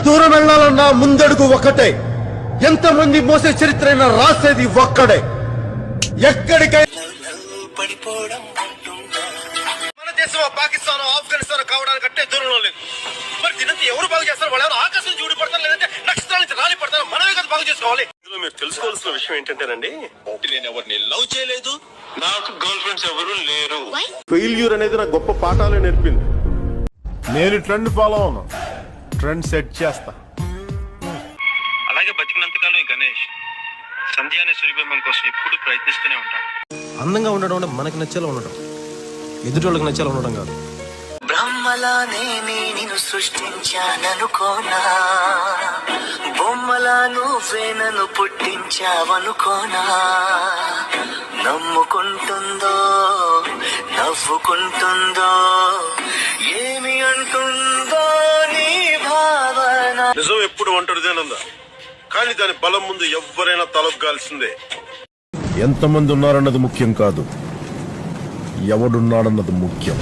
దూరం వెళ్ళాలన్నా ముందడుగు ఒకటే, ఎంతమంది మోసే చరిత్ర అయినా రాసేది ఒక్కడే. ఎక్కడికైనా మన దేశం పాకిస్తాన్ ఆఫ్ఘనిస్తాన్ కావడానికంటే దూరంలో లేదు. మరి దీనంతా ఎవరు బాగు చేస్తారు? వాళ్ళు ఎవరు ఆకాశం చూడి పడతారు, లేదంటే నక్షత్రాల నుంచి రాలి పడతారు? మనమే కదా బాగు చేసుకోవాలి. ఇందులో మీరు తెలుసుకోవాల్సిన విషయం ఏంటంటేనండి, నేను ఎవరిని లవ్ చేయలేదు, నాకు గర్ల్ ఫ్రెండ్స్ ఎవరు లేరు. ఫెయిల్యూర్ అనేది నాకు గొప్ప పాఠాలే నేర్పింది. నేను ట్రెండ్ ఫాలో అవును, ట్రెండ్ సెట్ చేస్తా. అలాగే బతికినంతకాలం ఈ గణేష్ సంధ్య అనే సూర్యబింబం కోసం ఎప్పుడు ప్రయత్నిస్తూనే ఉంటాడు. అందంగా ఉండడం అంటే మనకి నచ్చేలా ఉండడం, ఎదుటి వాళ్ళకి నచ్చేలా ఉండడం కాదు. బ్రహ్మలానే నేను సృష్టించాననుకోనా, బొమ్మలా నువ్వే నన్ను పుట్టించావనుకోనా. నమ్ముకుంటుందో నవ్వుకుంటుందో ఏమి అంటుందో నీ భావన. నిజం ఎప్పుడు ఒంటరిదేనందా, కానీ దాని బలం ముందు ఎవరైనా తలొగ్గాల్సిందే. ఎంతమంది ఉన్నారన్నది ముఖ్యం కాదు, ఎవడున్నాడన్నది ముఖ్యం.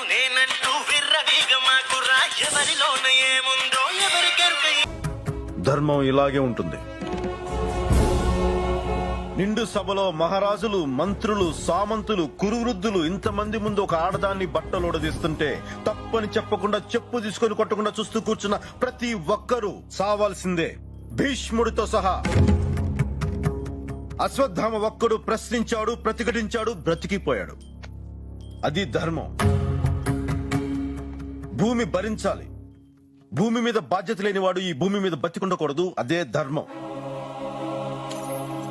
నేనంటూ విర్రవీగమాకురా, ఎవరిలోన ఏముందో ఎవరికెరుక. ధర్మం ఇలాగే ఉంటుంది. నిండు సభలో మహారాజులు, మంత్రులు, సామంతులు, కురువృద్ధులు ఇంతమంది ముందు ఒక ఆడదాన్ని బట్టలోడదీస్తుంటే తప్పని చెప్పకుండా చెప్పు తీసుకొని కొట్టకుండా చూస్తూ కూర్చున్న ప్రతి ఒక్కరూ సావాల్సిందే, భీష్ముడితో సహా. అశ్వత్థామ ఒక్కడు ప్రశ్నించాడు, ప్రతిఘటించాడు, బ్రతికిపోయాడు. అది ధర్మం. భూమి భరించాలి. భూమి మీద బాధ్యత లేనివాడు ఈ భూమి మీద బతికుండకూడదు. అదే ధర్మం.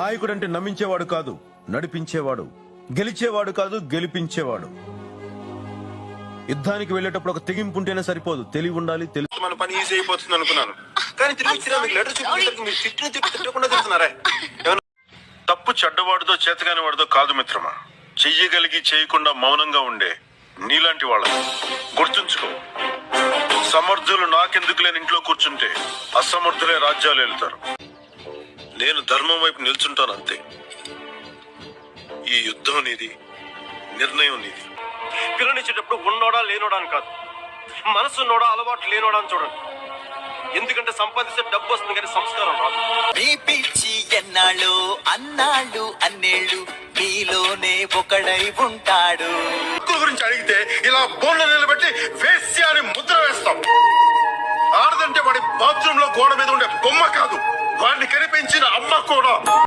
నాయకుడు అంటే నమ్మించేవాడు కాదు, నడిపించేవాడు. గెలిచేవాడు కాదు, గెలిపించేవాడు. యుద్ధానికి వెళ్లేటప్పుడు ఒక తెగింపు ఉంటేనే సరిపోదు, తెలివి ఉండాలి. మన పని ఈజీ అయిపోతుంది అనుకున్నాను, కానీ తిరిగి మీకు లెటర్ చూపించడానికి మీరు తిట్టకుండా తిడుతున్నారా? తప్పు చెడ్డవాడితో చేతగాని వాడితో కాదు మిత్రమా, చెయ్యగలిగి చేయకుండా మౌనంగా ఉండే నీలాంటి వాళ్ళ గుర్తుంచుకో. సమర్థులు నాకెందుకు లేని ఇంట్లో కూర్చుంటే అసమర్థులే రాజ్యాలు వెళ్తారు. నేను ధర్మం వైపు నిల్చుంటాను అంతే. ఈ యుద్ధం నీది, నిర్ణయం నీది. పిల్లనిచ్చేటప్పుడు ఉన్నోడా లేనోడా అని కాదు, మనసున్నోడా అలవాటు లేనోడా అని చూడండి. ఎందుకంటే సంపాదిస్తే డబ్బు వస్తుంది కానీ సంస్కారం రాదు. మీ పిచ్చి ఎన్నాళ్ళు అన్నాళ్ళు అన్నేళ్ళు మీలోనే ఒకడై ఉంటాడు. గురించి అడిగితే ఇలా బోన్లు నిలబెట్టి వేశ్య అని ముద్ర వేస్తాం. ఆడదంటే వాడి బాత్రూమ్ లో గోడ మీద ఉండే బొమ్మ కాదు, వాడిని కనిపించిన అమ్మ కూడా.